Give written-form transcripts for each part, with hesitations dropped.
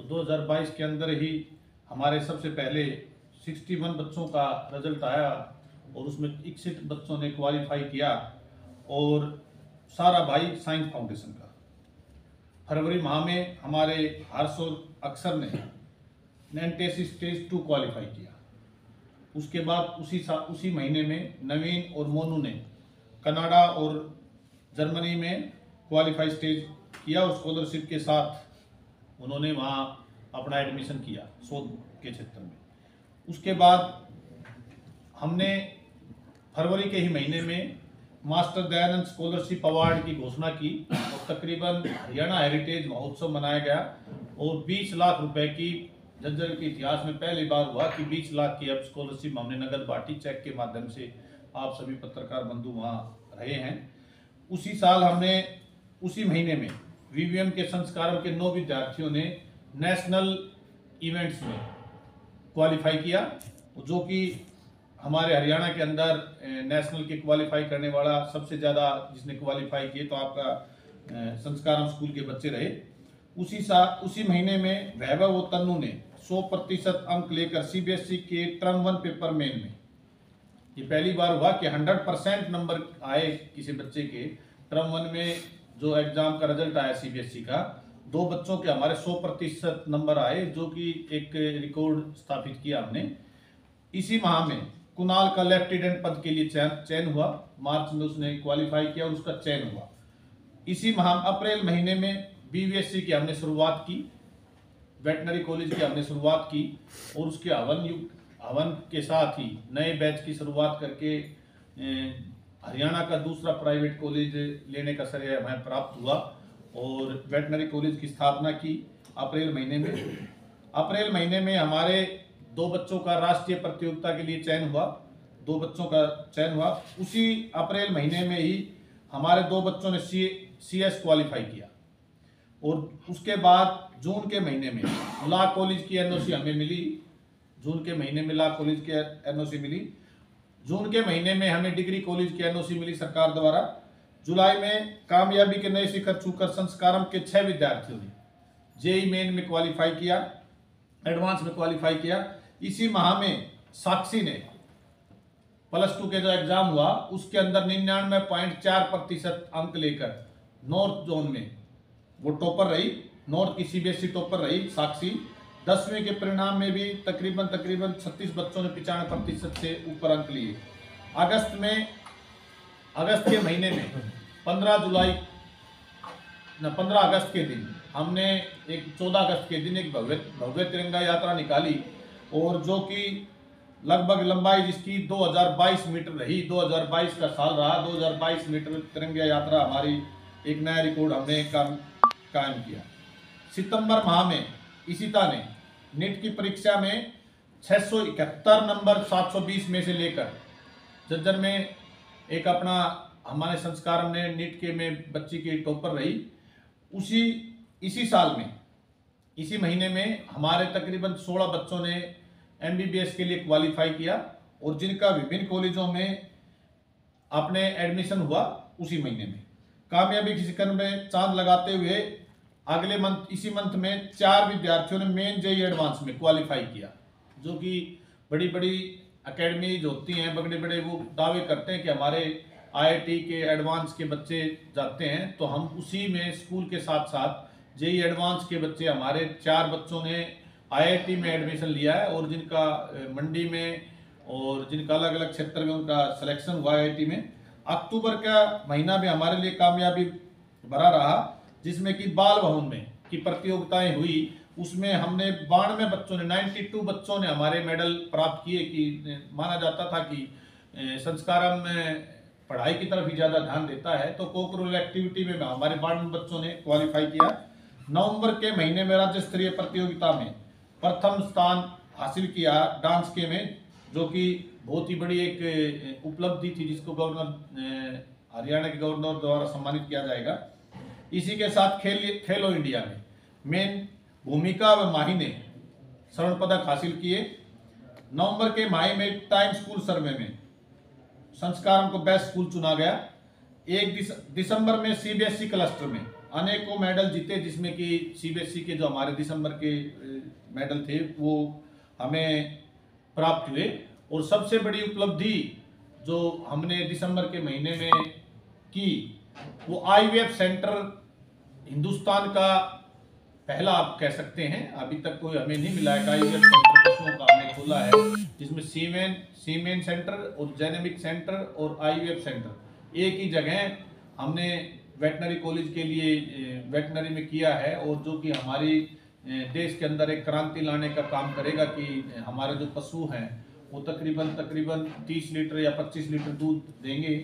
2022 के अंदर ही हमारे सबसे पहले 61 बच्चों का रिजल्ट आया और उसमें 61 बच्चों ने क्वालिफाई किया और सारा भाई साइंस फाउंडेशन का। फरवरी माह में हमारे हर्ष और अक्षर ने NTSC स्टेज 2 क्वालिफाई किया। उसके बाद उसी महीने में नवीन और मोनू ने कनाडा और जर्मनी में क्वालिफाई स्टेज किया और स्कॉलरशिप के साथ उन्होंने वहाँ अपना एडमिशन किया शोध के क्षेत्र में। उसके बाद हमने फरवरी के ही महीने में मास्टर दयानंद स्कॉलरशिप अवार्ड की घोषणा की और तकरीबन हरियाणा हेरिटेज महोत्सव मनाया गया और 20 लाख रुपए की झज्जर के इतिहास में पहली बार हुआ कि 20 लाख की अब स्कॉलरशिप हमने नगद बांटी चेक के माध्यम से। आप सभी पत्रकार बंधु वहाँ रहे हैं। उसी साल हमने उसी महीने में VVM के संस्कारम के 9 विद्यार्थियों ने नेशनल इवेंट्स में क्वालिफाई किया, जो कि हमारे हरियाणा के अंदर नेशनल के क्वालिफाई करने वाला सबसे ज़्यादा जिसने क्वालिफाई किए तो आपका संस्कारम स्कूल के बच्चे रहे। उसी महीने में वैभव और तन्नू ने 100% अंक लेकर CBSE के टर्म 1 पेपर मेन में, ये पहली बार हुआ कि 100% नंबर आए किसी बच्चे के टर्म 1 में जो एग्जाम का रिजल्ट आया CBSE का। 2 बच्चों के हमारे 100% नंबर आए, जो कि एक रिकॉर्ड स्थापित किया हमने। इसी माह में कुणाल का लेफ्टिनेंट पद के लिए चयन हुआ। मार्च में उसने क्वालिफाई किया और उसका चयन हुआ। इसी माह अप्रैल महीने में BVSC की हमने शुरुआत की, वेटनरी कॉलेज की हमने शुरुआत की और उसके हवन के साथ ही नए बैच की शुरुआत करके हरियाणा का दूसरा प्राइवेट कॉलेज लेने का श्रेय हमें प्राप्त हुआ और वेटनरी कॉलेज की स्थापना की अप्रैल महीने में। अप्रैल महीने में हमारे 2 बच्चों का राष्ट्रीय प्रतियोगिता के लिए चयन हुआ, 2 बच्चों का चयन हुआ। उसी अप्रैल महीने में ही हमारे 2 बच्चों ने CS क्वालिफाई किया और उसके बाद जून के महीने में लॉ कॉलेज की NOC हमें मिली। जून के महीने में लॉ कॉलेज की NOC मिली। जून के महीने में हमें डिग्री कॉलेज की NOC मिली सरकार द्वारा। जुलाई में कामयाबी के नए शिखर छूकर संस्कारम के 6 विद्यार्थियों ने JEE मेन में क्वालिफाई किया, एडवांस में क्वालिफाई किया। इसी माह में साक्षी ने +2 के जो एग्जाम हुआ उसके अंदर 99.4% अंक लेकर नॉर्थ जोन में वो टॉपर रही, नॉर्थ की CBSE टॉपर रही साक्षी। 10वीं के परिणाम में भी तकरीबन 36 बच्चों ने 95% से ऊपर अंक लिए। अगस्त के महीने में 15 अगस्त के दिन हमने 14 अगस्त के दिन एक भव्य तिरंगा यात्रा निकाली और जो कि लगभग लंबाई जिसकी 2022 मीटर रही। 2022 का साल रहा। 2022 मीटर तिरंगा यात्रा हमारी एक नया रिकॉर्ड हमने कायम किया। सितंबर माह में इशिता ने नीट की परीक्षा में 671 नंबर 720 में से लेकर झज्जर में एक अपना हमारे संस्कार ने नीट के में बच्ची की टॉपर रही। इसी साल में इसी महीने में हमारे तकरीबन 16 बच्चों ने MBBS के लिए क्वालिफाई किया और जिनका विभिन्न कॉलेजों में अपने एडमिशन हुआ उसी महीने में। कामयाबी के शिखर में चांद लगाते हुए अगले इसी मंथ में 4 विद्यार्थियों ने मेन JEE एडवांस में क्वालिफाई किया, जो कि बड़ी बड़ी अकेडमीज होती हैं, बड़े बड़े वो दावे करते हैं कि हमारे IIT के एडवांस के बच्चे जाते हैं, तो हम उसी में स्कूल के साथ साथ JEE एडवांस के बच्चे हमारे 4 बच्चों ने IIT में एडमिशन लिया है और जिनका मंडी में और जिनका अलग अलग क्षेत्र में उनका सिलेक्शन हुआ IIT में। अक्टूबर का महीना भी हमारे लिए कामयाबी भरा रहा, जिसमें कि बाल भवन में की प्रतियोगिताएं हुई। उसमें हमने 92 बच्चों ने 92 बच्चों ने हमारे मेडल प्राप्त किए। कि माना जाता था कि संस्कारम में पढ़ाई की तरफ ही ज़्यादा ध्यान देता है, तो कोकरूरल एक्टिविटी में हमारे 92 बच्चों ने क्वालिफाई किया। नवंबर के महीने में राज्य स्तरीय प्रतियोगिता में प्रथम स्थान हासिल किया डांस के में, जो कि बहुत ही बड़ी एक उपलब्धि थी जिसको हरियाणा के गवर्नर द्वारा सम्मानित किया जाएगा। इसी के साथ खेलो इंडिया में मेन भूमिका व माही ने स्वर्ण पदक हासिल किए। नवंबर के माह में टाइम स्कूल सर्वे में संस्कारम को बेस्ट स्कूल चुना गया। 1 दिसंबर में CBSE क्लस्टर में अनेकों मेडल जीते, जिसमें कि सीबीएसई के जो हमारे दिसंबर के मेडल थे वो हमें प्राप्त हुए। और सबसे बड़ी उपलब्धि जो हमने दिसंबर के महीने में की वो आईवीएफ सेंटर हिंदुस्तान का पहला आप कह सकते हैं, अभी तक कोई हमें नहीं मिला है। आईवीएफ सेंटर पशुओं का हमने खोला है, जिसमें सीमेन सेंटर और जेनेमिक सेंटर और आईवीएफ सेंटर एक ही जगह हमने वेटनरी कॉलेज के लिए वेटनरी में किया है। और जो कि हमारी देश के अंदर एक क्रांति लाने का काम करेगा कि हमारे जो पशु हैं वो तकरीबन 30 लीटर या 25 लीटर दूध देंगे।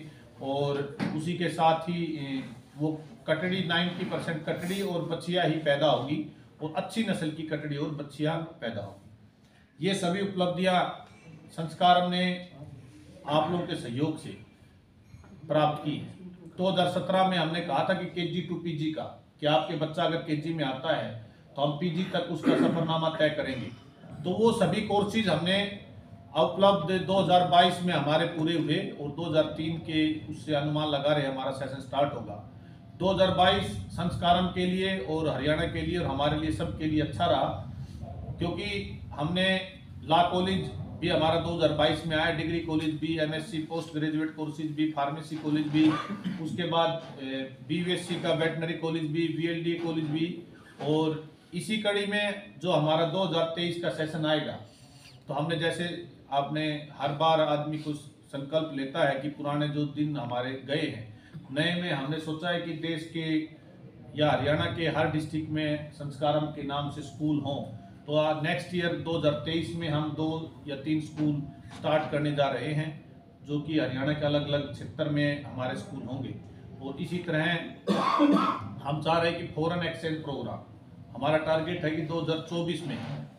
और उसी के साथ ही वो कटड़ी 90% कटड़ी और बछिया ही पैदा होगी, और अच्छी नस्ल की कटड़ी और बछिया पैदा होगी। ये सभी उपलब्धियां संस्कारम ने आप लोगों के सहयोग से प्राप्त की है। 2017 में हमने कहा था कि केजी टू पीजी का, कि आपके बच्चा अगर केजी में आता है तो हम पीजी तक उसका सफरनामा तय करेंगे। तो वो सभी कोर्सेज हमने उपलब्ध 2022 में हमारे पूरे हुए, और 2003 के उससे अनुमान लगा रहे हमारा सेशन स्टार्ट होगा। 2022 संस्कारम के लिए और हरियाणा के लिए और हमारे लिए सबके लिए अच्छा रहा, क्योंकि हमने लॉ कॉलेज भी हमारा 2022 में आया, डिग्री कॉलेज भी, एमएससी पोस्ट ग्रेजुएट कोर्सेज भी, फार्मेसी कॉलेज भी, उसके बाद बीवीएससी का वेटनरी कॉलेज भी, बीएलडी कॉलेज भी। और इसी कड़ी में जो हमारा 2023 का सेशन आएगा, तो हमने जैसे आपने हर बार आदमी कुछ संकल्प लेता है कि पुराने जो दिन हमारे गए हैं, नए में हमने सोचा है कि देश के या हरियाणा के हर डिस्ट्रिक्ट में संस्कारम के नाम से स्कूल हों। तो नेक्स्ट ईयर 2023 में हम 2 या 3 स्कूल स्टार्ट करने जा रहे हैं, जो कि हरियाणा के अलग अलग क्षेत्र में हमारे स्कूल होंगे। और इसी तरह हम चाह रहे हैं कि फॉरेन एक्सचेंज प्रोग्राम, हमारा टारगेट है कि 2024 में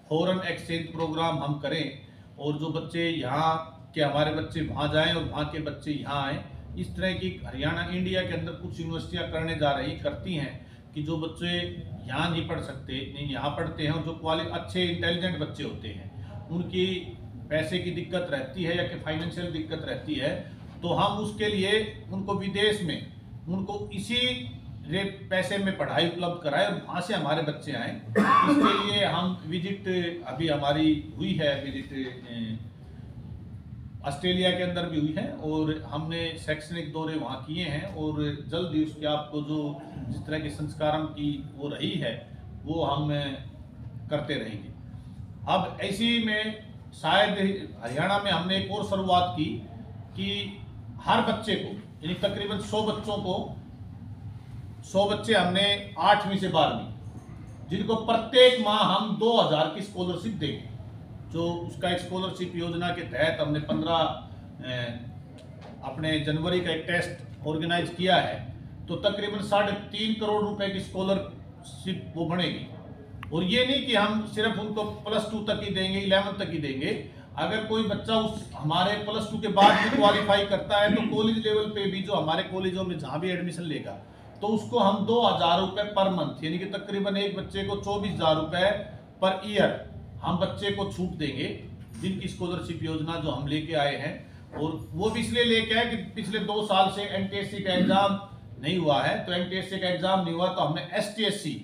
फॉरेन एक्सचेंज प्रोग्राम हम करें, और जो बच्चे यहाँ के हमारे बच्चे वहाँ जाएं और वहाँ के बच्चे यहाँ आएँ। इस तरह की हरियाणा इंडिया के अंदर कुछ यूनिवर्सिटियाँ करती हैं कि जो बच्चे यहाँ नहीं पढ़ सकते, नहीं यहाँ पढ़ते हैं, और जो अच्छे इंटेलिजेंट बच्चे होते हैं, उनकी पैसे की दिक्कत रहती है या कि फाइनेंशियल दिक्कत रहती है, तो हम उसके लिए उनको विदेश में उनको इसी पैसे में पढ़ाई उपलब्ध कराए और वहाँ से हमारे बच्चे आए। इसके लिए हम विजिट, अभी हमारी हुई है विजिट ऑस्ट्रेलिया के अंदर भी हुई है, और हमने शैक्षणिक दौरे वहाँ किए हैं, और जल्द ही उसके आपको जो जिस तरह की संस्कारम की वो रही है वो हम करते रहेंगे। अब ऐसी में शायद हरियाणा में हमने एक और शुरुआत की कि हर बच्चे को, यानी तकरीबन 100 बच्चों को, 100 बच्चे हमने 8वीं से 12वीं, जिनको प्रत्येक माह हम 2000 की स्कॉलरशिप देंगे। जो उसका एक स्कॉलरशिप योजना के तहत हमने 15 अपने जनवरी का एक टेस्ट ऑर्गेनाइज किया है, तो तकरीबन 3.5 करोड़ रुपए की स्कॉलरशिप वो बनेगी। और ये नहीं कि हम सिर्फ उनको +2 तक ही देंगे, 11 तक ही देंगे। अगर कोई बच्चा उस हमारे +2 के बाद भी क्वालिफाई करता है, तो कॉलेज लेवल पे भी जो हमारे कॉलेजों में जहाँ भी एडमिशन लेगा, तो उसको हम 2000 रुपये पर मंथ, यानी कि तकरीबन एक बच्चे को 24,000 रुपये पर ईयर हम बच्चे को छूट देंगे, जिनकी स्कॉलरशिप योजना जो हम लेके आए हैं। और वो भी इसलिए लेके आए कि पिछले 2 साल से एनटीएससी का एग्जाम नहीं हुआ है, तो एनटीएससी का एग्जाम नहीं हुआ, तो हमने एसटीएससी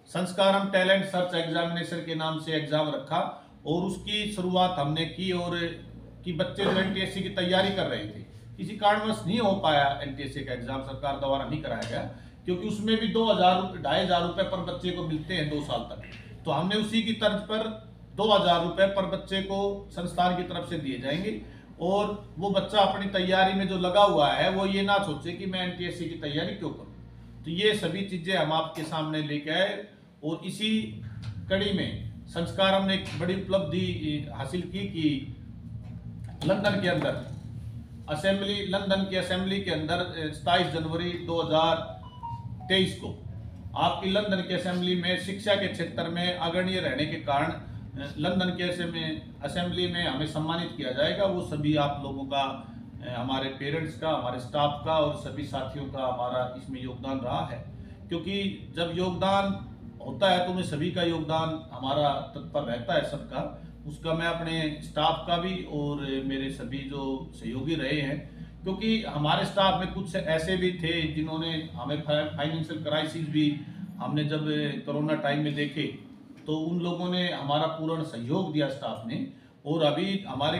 संस्कारम टैलेंट सर्च एग्जामिनेशन के नाम से एग्जाम रखा, और उसकी शुरुआत हमने की। और कि बच्चे जो एनटीएससी की तैयारी कर रहे थे, किसी कारणवश नहीं हो पाया एनटीएससी का एग्जाम, सरकार द्वारा नहीं कराया गया, क्योंकि उसमें भी 2,500 रुपये पर बच्चे को मिलते हैं 2 साल तक। तो हमने उसी की तर्ज पर 2,000 रुपये पर बच्चे को संस्थान की तरफ से दिए जाएंगे, और वो बच्चा अपनी तैयारी में जो लगा हुआ है वो ये ना सोचे कि मैं एनटीएससी की तैयारी क्यों करूं। तो ये सभी चीज़ें हम आपके सामने लेके आए, और इसी कड़ी में संस्कारम ने एक बड़ी उपलब्धि हासिल की कि लंदन के अंदर लंदन की असेंबली के अंदर 27 जनवरी 2023 को आपकी लंदन की असेंबली में शिक्षा के क्षेत्र में अग्रणीय रहने के कारण लंदन के असेंबली में हमें सम्मानित किया जाएगा। वो सभी आप लोगों का, हमारे पेरेंट्स का, हमारे स्टाफ का और सभी साथियों का हमारा इसमें योगदान रहा है, क्योंकि जब योगदान होता है तो उन्हें सभी का योगदान हमारा तत्पर रहता है, सबका। उसका मैं अपने स्टाफ का भी और मेरे सभी जो सहयोगी रहे हैं, क्योंकि हमारे स्टाफ में कुछ ऐसे भी थे जिन्होंने हमें फाइनेंशियल क्राइसिस भी हमने जब कोरोना टाइम में देखे तो उन लोगों ने हमारा पूर्ण सहयोग दिया स्टाफ ने। और अभी हमारे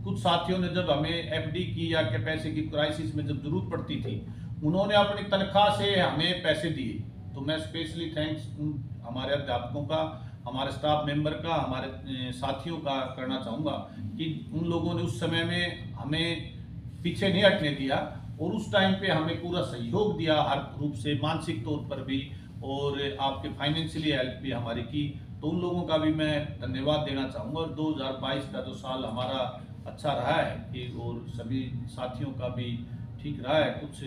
कुछ साथियों ने जब हमें एफडी की या के पैसे की क्राइसिस में जब जरूरत पड़ती थी उन्होंने अपनी तनख्वाह से हमें पैसे दिए। तो मैं स्पेशली थैंक्स हमारे अध्यापकों का, हमारे स्टाफ मेंबर का, हमारे साथियों का करना चाहूँगा कि उन लोगों ने उस समय में हमें पीछे नहीं हटने दिया और उस टाइम पे हमें पूरा सहयोग दिया हर रूप से, मानसिक तौर पर भी और आपके फाइनेंशियली हेल्प भी हमारी की। तो उन लोगों का भी मैं धन्यवाद देना चाहूँगा। और 2022 का जो साल हमारा अच्छा रहा है कि और सभी साथियों का भी ठीक रहा है, कुछ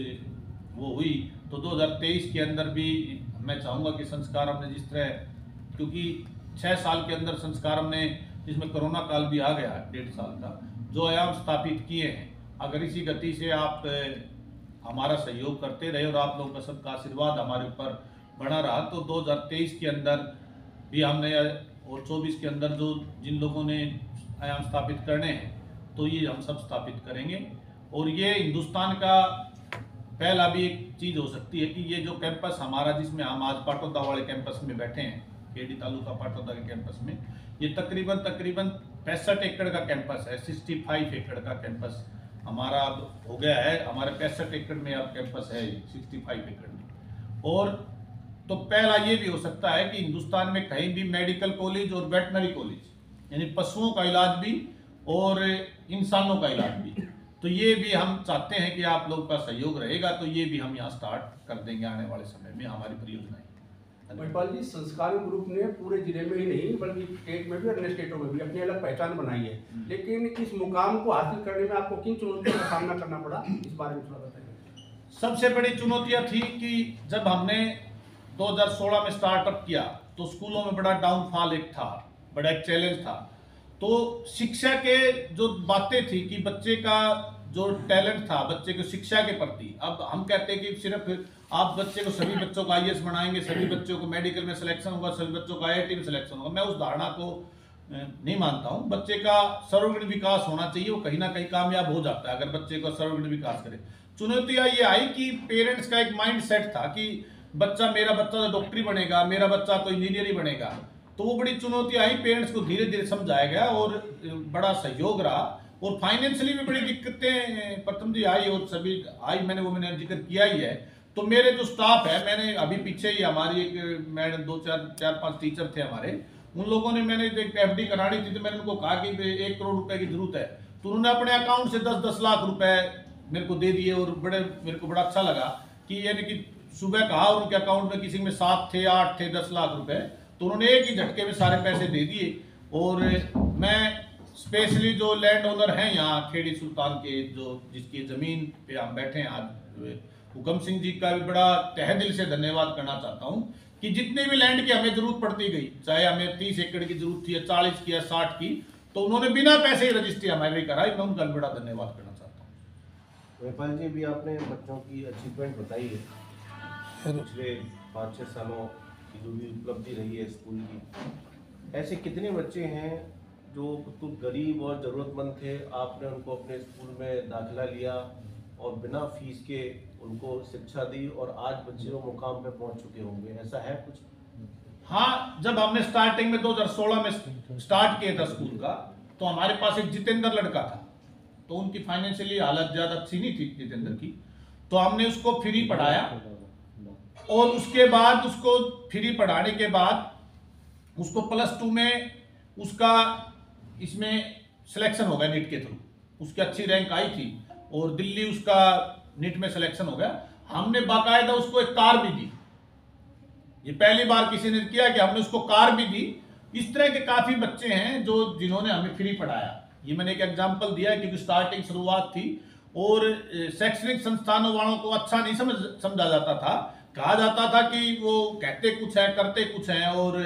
वो हुई। तो 2023 के अंदर भी मैं चाहूँगा कि संस्कारम ने जिस तरह, क्योंकि 6 साल के अंदर संस्कारम ने, जिसमें कोरोना काल भी आ गया 1.5 साल का, जो आयाम स्थापित किए हैं, अगर इसी गति से आप हमारा सहयोग करते रहे और आप लोगों का सबका आशीर्वाद हमारे ऊपर बना रहा तो 2023 के अंदर भी हमने और 24 के अंदर जो जिन लोगों ने आयाम स्थापित करने हैं तो ये हम सब स्थापित करेंगे। और ये हिंदुस्तान का पहला भी एक चीज़ हो सकती है कि ये जो कैंपस हमारा, जिसमें हम आज पाटौदा वाले कैंपस में बैठे हैं, केडी तालुका पाटौदा के कैंपस में, ये तकरीबन 65 एकड़ का कैंपस है। 65 एकड़ का कैंपस हमारा अब हो गया है। हमारे 65 एकड़ में अब कैंपस है 65 एकड़ में। और तो पहला ये भी हो सकता है कि हिंदुस्तान में कहीं भी मेडिकल कॉलेज और वेटनरी कॉलेज, यानी पशुओं का इलाज भी और इंसानों का इलाज भी, तो ये भी हम चाहते हैं कि आप लोग का सहयोग रहेगा तो ये भी हम यहाँ स्टार्ट कर देंगे आने वाले समय में हमारी परियोजनाएं। महिपाल जी, संस्कार ग्रुप ने पूरे जिले में ही नहीं बल्कि स्टेट में भी और अन्य स्टेटों में भी अपनी अलग पहचान बनाई है, लेकिन इस मुकाम को हासिल करने में आपको किन चुनौतियों का सामना करना पड़ा, इस बारे में थोड़ा बताइए। सबसे बड़ी चुनौतियां थी कि जब हमने 2016 में स्टार्टअप किया तो स्कूलों में बड़ा डाउनफॉल एक था, बड़ा एक चैलेंज था। तो शिक्षा के जो बातें थी कि बच्चे का जो टैलेंट था, बच्चे को शिक्षा के प्रति, अब हम कहते हैं कि सिर्फ आप बच्चे को, सभी बच्चों को आईएएस बनाएंगे, सभी बच्चों को मेडिकल में सिलेक्शन होगा, सभी बच्चों को आईआईटी में सिलेक्शन होगा, मैं उस धारणा को नहीं मानता हूं। बच्चे का सर्वगुण विकास होना चाहिए, वो कहीं ना कहीं कामयाब हो जाता है अगर बच्चे को सर्वगुण विकास करे। चुनौतियां ये आई कि पेरेंट्स का एक माइंड सेट था कि मेरा बच्चा तो डॉक्टरी बनेगा, मेरा बच्चा तो इंजीनियर ही बनेगा। तो वो बड़ी चुनौती आई, पेरेंट्स को धीरे धीरे समझाया गया और बड़ा सहयोग रहा। और फाइनेंशियली भी बड़ी दिक्कतें प्रथम जी आई और सभी आई, मैंने जिक्र किया ही है। तो मेरे जो स्टाफ है, मैंने अभी पीछे ही हमारी एक मैडम 4-5 टीचर थे हमारे, उन लोगों ने, मैंने एक एफडी करानी थी तो मैंने उनको कहा कि 1 करोड़ रुपए की जरूरत है, तो उन्होंने अपने अकाउंट से 10-10 लाख रुपए मेरे को दे दिए। और मेरे को बड़ा अच्छा लगा कि यानी कि सुबह कहा और उनके अकाउंट में किसी में 7 थे, 8 थे, 10 लाख रुपए, तो उन्होंने एक ही झटके में सारे पैसे दे दिए। और मैं स्पेशली जो लैंड ओनर हैं यहाँ खेड़ी सुल्तान के, जो जिसकी जमीन पे हम बैठे हैं आज, हुकम सिंह जी का भी बड़ा तहे दिल से धन्यवाद करना चाहता हूँ कि जितने भी लैंड की हमें जरूरत पड़ती गई, चाहे हमें 30 एकड़ की जरूरत थी या 40 की या 60 की, तो उन्होंने बिना पैसे ही रजिस्ट्री हमारी कराई। मैं उनका भी बड़ा धन्यवाद करना चाहता हूँ। महिपाल जी, भी आपने बच्चों की अचीवमेंट बताई है, पिछले 5-6 सालों की जो भी उपलब्धि रही है स्कूल की, ऐसे कितने बच्चे हैं जो बिल्कुल गरीब और ज़रूरतमंद थे, आपने उनको अपने स्कूल में दाखिला लिया और बिना फीस के उनको शिक्षा दी और आज बच्चे वो मुकाम पे पहुंच चुके होंगे, ऐसा है कुछ? हाँ, जब हमने स्टार्टिंग में 2016 में स्टार्ट किया था स्कूल का, तो हमारे पास एक जितेंद्र लड़का था, तो उनकी फाइनेंशियली हालत ज़्यादा अच्छी नहीं थी जितेंद्र की, तो हमने उसको फ्री पढ़ाया। और उसके बाद उसको फ्री पढ़ाने के बाद उसको +2 में उसका इसमें सिलेक्शन हो गया नीट के थ्रू, उसकी अच्छी रैंक आई थी और दिल्ली उसका नीट में सिलेक्शन हो गया। हमने बाकायदा उसको एक कार भी दी, ये पहली बार किसी ने किया कि हमने उसको कार भी दी। इस तरह के काफी बच्चे हैं जो जिन्होंने हमें फ्री पढ़ाया। ये मैंने एक एग्जांपल दिया क्योंकि स्टार्टिंग शुरुआत थी और शैक्षणिक संस्थानों वालों को अच्छा नहीं समझा जाता था, कहा जाता था कि वो कहते कुछ है, करते कुछ है और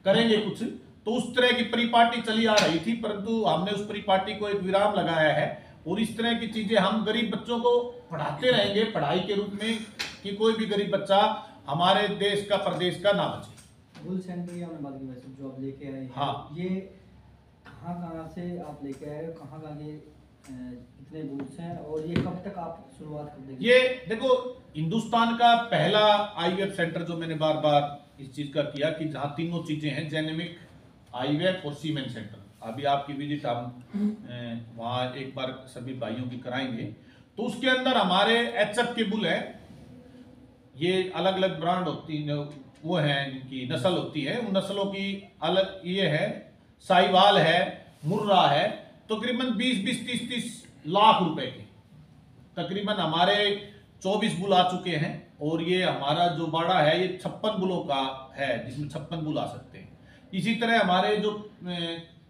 करेंगे कुछ, तो उस तरह की परिपाटी चली आ रही थी। परंतु हमने उस परिपाटी को एक विराम लगाया है और इस तरह की चीजें हम गरीब बच्चों को पढ़ाते रहेंगे पढ़ाई के रूप में, कि कोई भी गरीब बच्चा हमारे देश का, प्रदेश का ना बचे। बुल सेंटर जो आप लेके आए हैं, हाँ, ये कहाँ से आप लेके आए, कहाँ ये कितने बूथ्स हैं और ये कब तक आप शुरुआत कर देंगे? ये देखो, हिंदुस्तान का पहला IVF सेंटर जो मैंने बार बार इस चीज का किया कि जहाँ तीनों चीजें हैं, जेनेमिक, IVF और सीमेन सेंटर। अभी आपकी विजिट हम वहाँ एक बार सभी भाइयों की कराएंगे। तो उसके अंदर हमारे HF के बुल है, ये अलग अलग ब्रांड होती है, वो है इनकी नस्ल होती है, उन नस्लों की अलग, ये है साहिवाल है, मुर्रा है, तकरीबन 20-30 लाख रुपए के तकरीबन हमारे 24 बुल आ चुके हैं। और ये हमारा जो बाड़ा है ये 56 बुलों का है, जिसमें 56 बुल आ सकते हैं। इसी तरह हमारे जो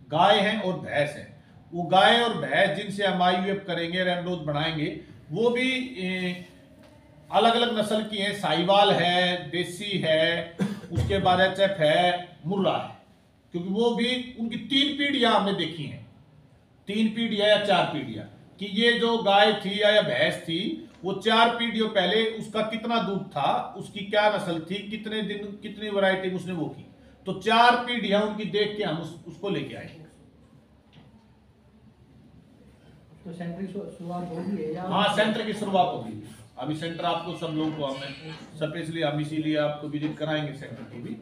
गाय हैं और भैंस हैं, वो गाय और भैंस जिनसे हम IVF करेंगे, रेमरोज बनाएंगे, वो भी अलग अलग नस्ल की हैं। साहिवाल है, देसी है, उसके बाद HF है, मुर्रा है, क्योंकि वो भी उनकी 3 पीढ़ियां हमने देखी हैं, 3 पीढ़ियां या 4 पीढ़ियां, कि ये जो गाय थी या भैंस थी वो 4 पीढ़ियों पहले उसका कितना दूध था, उसकी क्या नस्ल थी, कितने दिन कितनी वैरायटी उसने वो की। तो 4 पीढ़ियां उनकी देख के हम उसको लेके आए। तो सेंटर की शुरुआत होगी या? हाँ, सेंटर की शुरुआत होगी। अभी सेंटर आपको सब लोगों को हमें स्पेशली हम इसीलिए आपको विजिट कराएंगे सेंटर की भी।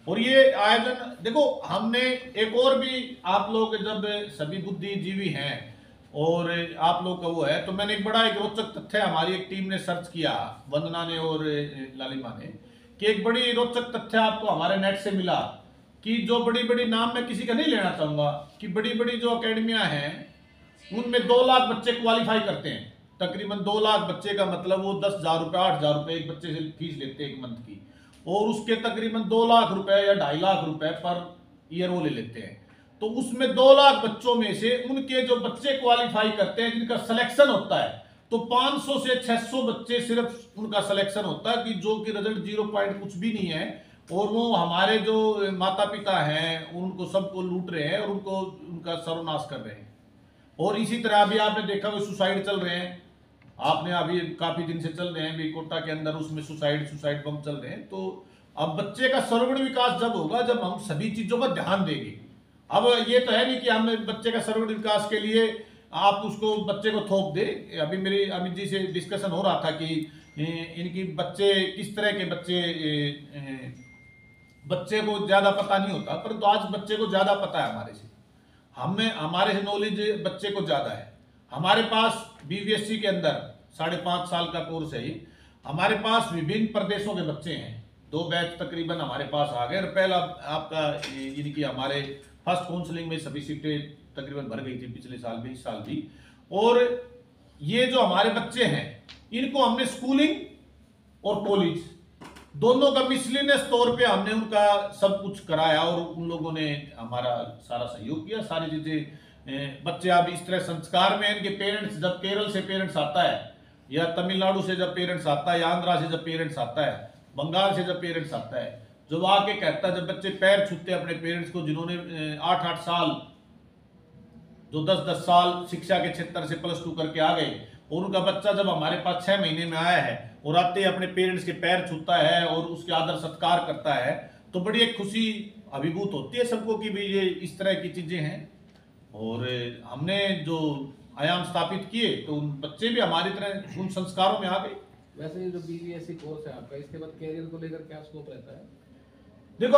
और ये आयोजन देखो, हमने एक और भी, आप लोग जब सभी बुद्धिजीवी हैं और आप लोग का वो है, तो मैंने एक बड़ा एक रोचक तथ्य हमारी एक टीम ने सर्च किया, वंदना ने और लालिमा ने, कि एक बड़ी रोचक तथ्य आपको हमारे नेट से मिला कि जो बड़ी बड़ी नाम मैं किसी का नहीं लेना चाहूंगा, कि बड़ी बड़ी जो अकेडमियां हैं उनमें 2 लाख बच्चे क्वालिफाई करते हैं। तकरीबन 2 लाख बच्चे का मतलब वो 10,000 रुपये 8,000 रुपये एक बच्चे से फीस लेते हैं एक मंथ की, और उसके तकरीबन 2 लाख रुपए या 2.5 लाख रुपए पर ईयर वो ले लेते हैं। तो उसमें 2 लाख बच्चों में से उनके जो बच्चे क्वालिफाई करते हैं, जिनका सिलेक्शन होता है, तो 500 से 600 बच्चे सिर्फ उनका सिलेक्शन होता है, कि जो कि रिजल्ट 0 पॉइंट कुछ भी नहीं है, और वो हमारे जो माता पिता हैं उनको सबको लूट रहे हैं और उनको उनका सर्वनाश कर रहे हैं। और इसी तरह अभी आपने देखा वो सुसाइड चल रहे हैं, आपने अभी काफी दिन से चल रहे हैं भी कोटा के अंदर, उसमें सुसाइड बम चल रहे हैं। तो अब बच्चे का सर्वगुण विकास जब होगा जब हम सभी चीजों पर ध्यान देंगे। अब ये तो है नहीं कि हम बच्चे का सर्वगुण विकास के लिए आप उसको बच्चे को थोप दे। अभी मेरी अमित जी से डिस्कशन हो रहा था कि इनकी बच्चे किस तरह के बच्चे को ज्यादा पता नहीं होता, परंतु आज बच्चे को ज्यादा पता है हमारे से, हमारे से नॉलेज बच्चे को ज्यादा है। हमारे पास BVSC के अंदर 5.5 साल का कोर्स है, हमारे पास विभिन्न प्रदेशों के बच्चे हैं, 2 बैच तकरीबन हमारे पास आ गए। और पहला आपका इनकी हमारे फर्स्ट काउंसलिंग में सभी सीटें तकरीबन भर गई थी पिछले साल भी, इस साल भी। और ये जो हमारे बच्चे हैं इनको हमने स्कूलिंग और कॉलेज दोनों का मिसलिनियस तौर पे हमने उनका सब कुछ कराया, और उन लोगों ने हमारा सारा सहयोग किया, सारी चीजें। बच्चे अब इस तरह संस्कार में, इनके पेरेंट्स जब केरल से पेरेंट्स आता है, या तमिलनाडु से जब पेरेंट्स आता है, या आंध्रा से जब पेरेंट्स आता है, बंगाल से जब पेरेंट्स आता है, जब आके कहता है, जब बच्चे पैर छूते हैं अपने पेरेंट्स को, जिन्होंने 8-8 साल, जो 10-10 साल शिक्षा के क्षेत्र से +2 करके आ गए, और उनका बच्चा जब हमारे पास 6 महीने में आया है और आते ही अपने पेरेंट्स के पैर छूता है और उसके आदर सत्कार करता है, तो बड़ी एक खुशी अभिभूत होती है सबको कि भाई ये इस तरह की चीजें हैं। और हमने जो आयाम स्थापित किए तो उन बच्चे भी हमारी तरह उन संस्कारों में आ गए। वैसे ये जो BVSC कोर्स है आपका, इसके बाद कैरियर को लेकर क्या स्कोप रहता है? देखो,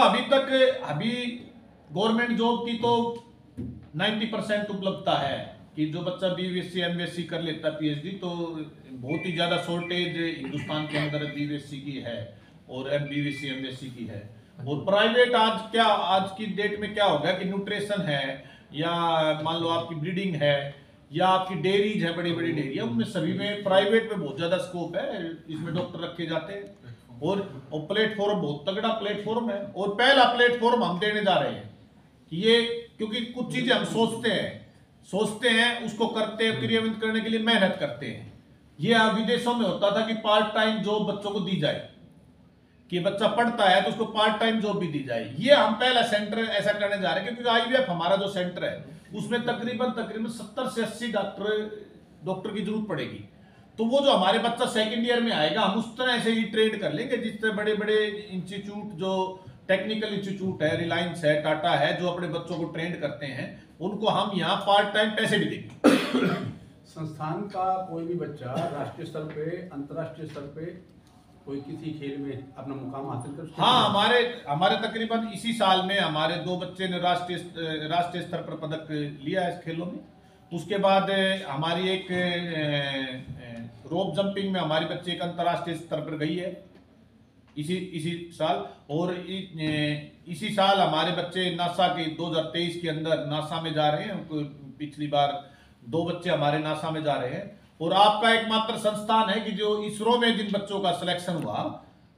अभी गवर्नमेंट जॉब की तो 90% उपलब्धता है, कि जो बच्चा BVSC MVSC कर लेता है PhD, तो बहुत ही ज्यादा शॉर्टेज हिंदुस्तान के अंदर BVSC की है और BVSC MVSC की है। और प्राइवेट आज की डेट में क्या होगा कि न्यूट्रिशन है, या मान लो आपकी ब्रीडिंग है, या आपकी डेयरीज है, बड़ी बड़ी डेयरियां, उनमें सभी में प्राइवेट में बहुत ज्यादा स्कोप है, इसमें डॉक्टर रखे जाते हैं। और प्लेटफॉर्म बहुत तगड़ा प्लेटफॉर्म है, और पहला प्लेटफॉर्म हम देने जा रहे हैं कि ये, क्योंकि कुछ चीजें हम सोचते हैं उसको करते हैं, क्रियान्वित करने के लिए मेहनत करते हैं। ये विदेशों में होता था कि पार्ट टाइम जॉब बच्चों को दी जाए, कि बच्चा पढ़ता है तो उसको पार्ट टाइम जॉब भी दी जाए। ये हम पहला सेंटर ऐसा करने जा रहे हैं, क्योंकि IVF हमारा जो सेंटर है उसमें तकरीबन 70 से 80 डॉक्टर की जरूरत पड़ेगी। तो वो जो हमारे बच्चा सेकंड ईयर में आएगा, हम उस तरह से ही ट्रेन कर लेंगे, जिस तरह बड़े बड़े इंस्टीट्यूट, जो टेक्निकल इंस्टीट्यूट है, रिलायंस है, टाटा है, जो अपने बच्चों को ट्रेंड करते हैं, उनको हम यहाँ पार्ट टाइम पैसे भी देंगे। संस्थान का कोई भी बच्चा राष्ट्रीय स्तर पे, अंतर्राष्ट्रीय स्तर पे कोई किसी खेल में अपना मुकाम हासिल कर, हाँ, हमारे तकरीबन इसी साल में हमारे 2 बच्चे ने राष्ट्रीय स्तर पर पदक लिया है इस खेलों में। उसके बाद हमारी एक रोप जंपिंग में हमारी बच्चे एक अंतर्राष्ट्रीय स्तर पर गई है इसी साल। और इसी साल हमारे बच्चे नासा के 2023 के अंदर नासा में जा रहे हैं। पिछली बार 2 बच्चे हमारे नासा में जा रहे हैं। और आपका एकमात्र संस्थान है कि जो इसरो में जिन बच्चों का सिलेक्शन हुआ,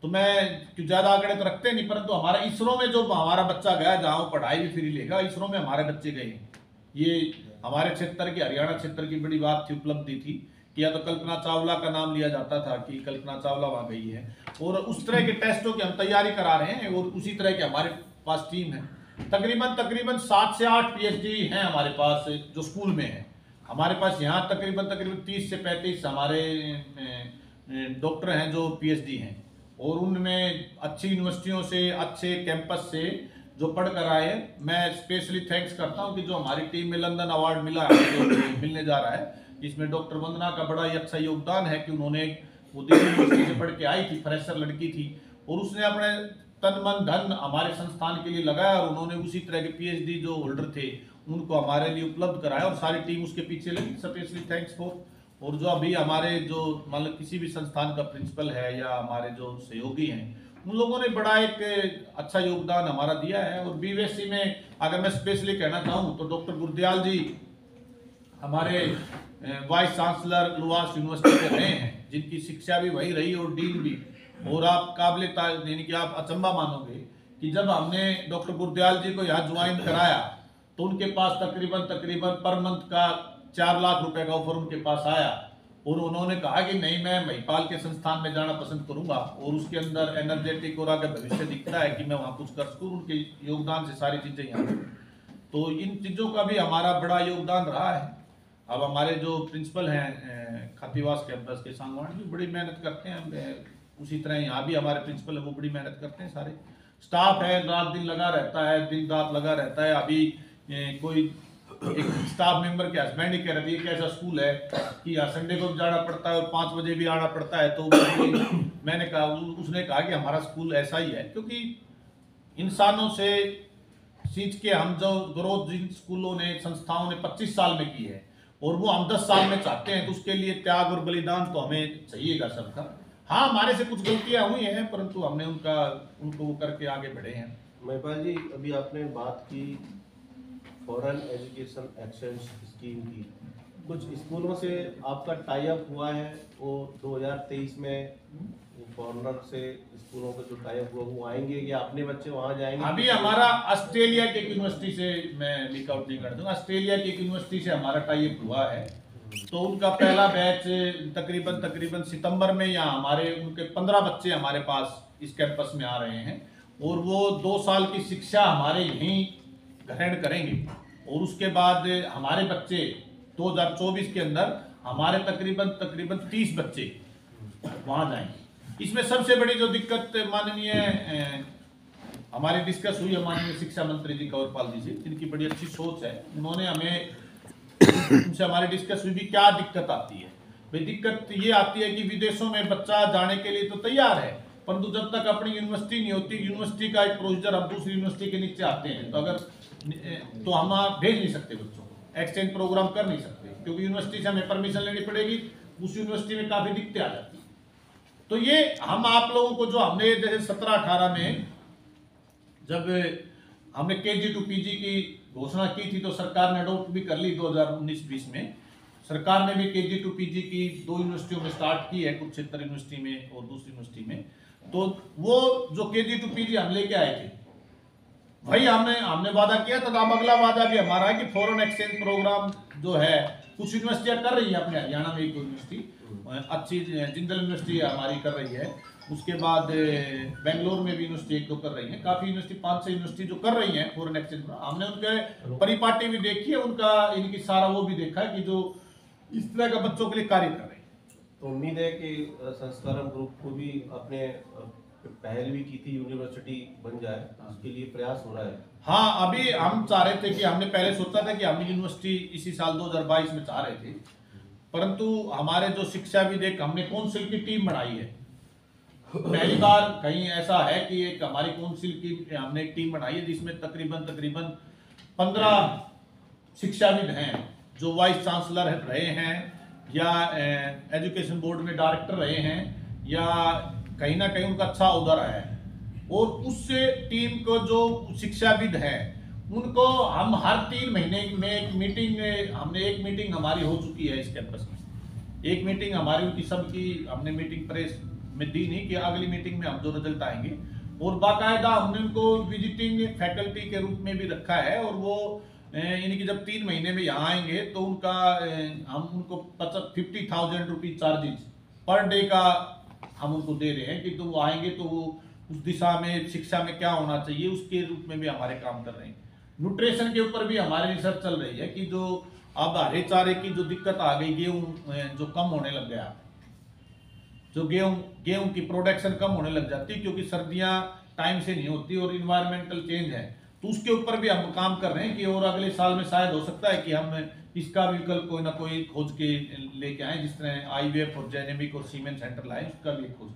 तो मैं ज्यादा आंकड़े तो रखते नहीं, परंतु हमारा इसरो में जो हमारा बच्चा गया, जहां वो पढ़ाई भी फ्री लेगा, इसरो में हमारे बच्चे गए। ये हमारे क्षेत्र की, हरियाणा क्षेत्र की बड़ी बात थी, उपलब्धि थी कि या तो कल्पना चावला का नाम लिया जाता था कि कल्पना चावला वहां गई है। और उस तरह के टेस्टों की हम तैयारी करा रहे हैं और उसी तरह की हमारे पास टीम है। तकरीबन 7 से 8 PhD हैं हमारे पास जो स्कूल में है। हमारे पास यहाँ तकरीबन 30 से 35 हमारे डॉक्टर हैं जो PhD हैं, और उनमें अच्छी यूनिवर्सिटियों से, अच्छे कैंपस से जो पढ़ कर आए हैं। मैं स्पेशली थैंक्स करता हूँ कि जो हमारी टीम में लंदन अवार्ड मिला है, जो मिलने जा रहा है, इसमें डॉक्टर वंदना का बड़ा ही अच्छा योगदान है कि उन्होंने, वो दिल्ली यूनिवर्सिटी से पढ़ के आई थी, फ्रेशर लड़की थी, और उसने अपने तन मन धन हमारे संस्थान के लिए लगाया और उन्होंने उसी तरह के PhD जो होल्डर थे उनको हमारे लिए उपलब्ध कराया और सारी टीम उसके पीछे लगी। Specially thanks for. और जो अभी हमारे जो मतलब किसी भी संस्थान का प्रिंसिपल है या हमारे जो सहयोगी हैं, उन लोगों ने बड़ा एक अच्छा योगदान हमारा दिया है। और BVSC में अगर मैं स्पेशली कहना चाहूँ तो डॉक्टर गुरदयाल जी हमारे वाइस चांसलर लुवास यूनिवर्सिटी के रहे हैं, जिनकी शिक्षा भी वही रही और डीन भी। और आप यानी कि आप अचंभा मानोगे कि जब हमने डॉक्टर गुरदयाल जी को यहाँ ज्वाइन कराया तो उनके पास तकरीबन पर मंथ का 4 लाख रुपए का ऑफर उनके पास आया, और उन्होंने कहा कि नहीं, मैं महिपाल के संस्थान में जाना पसंद करूंगा और उसके अंदर एनर्जेटिक और आगे भविष्य दिखता है कि मैं वहाँ कुछ कर सकूँ। उनके योगदान से सारी चीजें यहाँ, तो इन चीजों का भी हमारा बड़ा योगदान रहा है। अब हमारे जो प्रिंसिपल हैं खातीवास कैंपस के, सांगवान जी, बड़ी मेहनत करते हैं। उसी तरह यहाँ भी हमारे प्रिंसिपल है, वो बड़ी मेहनत करते हैं। सारे स्टाफ है, रात दिन लगा रहता है, दिन रात लगा रहता है। अभी कोई एक स्टाफ मेंबर के हस्बैंड ही कह रहे थे कि ऐसा स्कूल है कि संडे को जाना पड़ता है और 5 बजे भी आना पड़ता है। तो मैंने कहा, उसने कहा कि हमारा स्कूल ऐसा ही है, क्योंकि इंसानों से सींच के हम जो ग्रोथ जिन स्कूलों ने, संस्थाओं ने 25 साल में की है और वो हम 10 साल में चाहते हैं, तो उसके लिए त्याग और बलिदान तो हमें चाहिएगा सबका। हाँ, हमारे से कुछ गलतियां हुई हैं, परंतु हमने उनको वो करके आगे बढ़े हैं। महिपाल जी, अभी आपने बात की फॉरेन एजुकेशन एक्सचेंज स्कीम की, कुछ स्कूलों से आपका टाई अप हुआ है? वो 2023 में फॉरेनर से स्कूलों का जो टाई अप हुआ वो आएंगे या अपने बच्चे वहाँ जाएंगे? अभी हमारा ऑस्ट्रेलिया की यूनिवर्सिटी से, मैं लीक आउट नहीं कर दूंगा, ऑस्ट्रेलिया की यूनिवर्सिटी से हमारा टाई अप हुआ है। तो उनका पहला बैच तकरीबन सितंबर में, या हमारे उनके 15 बच्चे हमारे पास इस कैंपस में आ रहे हैं और वो 2 साल की शिक्षा हमारे यहीं ग्रहण करेंगे। और उसके बाद हमारे बच्चे 2024 के अंदर हमारे तकरीबन 30 बच्चे वहाँ जाएंगे। इसमें सबसे बड़ी जो दिक्कत माननीय हमारी डिस्कस हुई है माननीय शिक्षा मंत्री जी कंवरपाल जी से, जिनकी बड़ी अच्छी सोच है, उन्होंने उनसे हमारी डिस्कस हुई भी क्या दिक्कत आती है। भाई दिक्कत ये आती है कि विदेशों में बच्चा जाने के लिए तो तैयार है, परंतु जब तक अपनी यूनिवर्सिटी नहीं होती, यूनिवर्सिटी का एक प्रोसीजर, हम दूसरी यूनिवर्सिटी के नीचे आते हैं तो हम भेज नहीं सकते बच्चों को, एक्सचेंज प्रोग्राम कर नहीं सकते, क्योंकि यूनिवर्सिटी से हमें परमिशन लेनी पड़ेगी। उस यूनिवर्सिटी में काफी दिक्कतें आ जाती है। तो ये हम आप लोगों को जो हमने जैसे 17-18 में जब हमने KG to PG की घोषणा की थी, तो सरकार ने अडॉप्ट भी कर ली 2019-20 में। सरकार ने भी KG to PG की 2 यूनिवर्सिटियों में स्टार्ट की है, कुरुक्षेत्र यूनिवर्सिटी में और दूसरी यूनिवर्सिटी में। तो वो जो KG to PG हम लेके आए थे, भाई हमने वादा किया था। अब अगला वादा भी हमारा है कि फॉरेन एक्सचेंज प्रोग्राम जो है कुछ यूनिवर्सिटियां कर रही है अपने हरियाणा में, एक यूनिवर्सिटी अच्छी जिंदल यूनिवर्सिटी हमारी कर रही है, उसके बाद बेंगलोर में भी यूनिवर्सिटी एक दो कर रही है, काफी यूनिवर्सिटी 5-6 यूनिवर्सिटी जो कर रही है फॉरेन एक्सचेंज। हमने उनके परिपाटी भी देखी है, उनका इनकी सारा वो भी देखा है कि जो इस तरह का बच्चों के लिए कार्य कर रहे हैं। तो उम्मीद है कि संस्कारम ग्रुप को भी अपने पहल भी की थी, यूनिवर्सिटी बन जाए, उसके लिए प्रयास हो रहा है। हाँ, अभी हम चाह रहे थे कि हमने पहले सोचा था कि हम यूनिवर्सिटी इसी साल 2022 में चाह रहे थे, परंतु हमारे जो शिक्षाविद, एक हमने काउंसिल की टीम बनाई है। पहली बार कहीं ऐसा है कि एक हमारी काउंसिल की हमने एक टीम बनाई है जिसमें तकरीबन 15 शिक्षाविद हैं जो वाइस चांसलर रहे हैं या एजुकेशन बोर्ड में डायरेक्टर रहे हैं या कहीं ना कहीं उनका अच्छा ओहदा रहा है। और उससे टीम को जो शिक्षाविद हैं उनको हम हर 3 महीने में एक मीटिंग हमारी हो चुकी है इस कैंपस में। एक मीटिंग हमारी उनकी सबकी हमने मीटिंग प्रेस में दी नहीं कि अगली मीटिंग में हम जो रिजल्ट आएंगे, और बाकायदा हमने उनको विजिटिंग फैकल्टी के रूप में भी रखा है। और वो यानी कि जब 3 महीने में यहाँ आएंगे तो उनका हम उनको 50,000 रुपीज चार्जेस पर डे का हम उनको दे रहे हैं कि तो वो आएंगे तो वो उस दिशा में शिक्षा में क्या होना चाहिए उसके रूप में भी हमारे काम कर रहे हैं। न्यूट्रिशन के ऊपर भी हमारी रिसर्च चल रही है कि जो अब हरे चारे की जो दिक्कत आ गई, गेहूँ जो कम होने लग गया, जो गेहूं की प्रोडक्शन कम होने लग जाती है क्योंकि सर्दियां टाइम से नहीं होती और इन्वायरमेंटल चेंज है, तो उसके ऊपर भी हम काम कर रहे हैं कि और अगले साल में शायद हो सकता है कि हम इसका विकल्प कोई ना कोई खोज के लेके आए, जिस तरह IVF और जेनेमिक और सीमेन सेंटर लाए, उसका भी खोज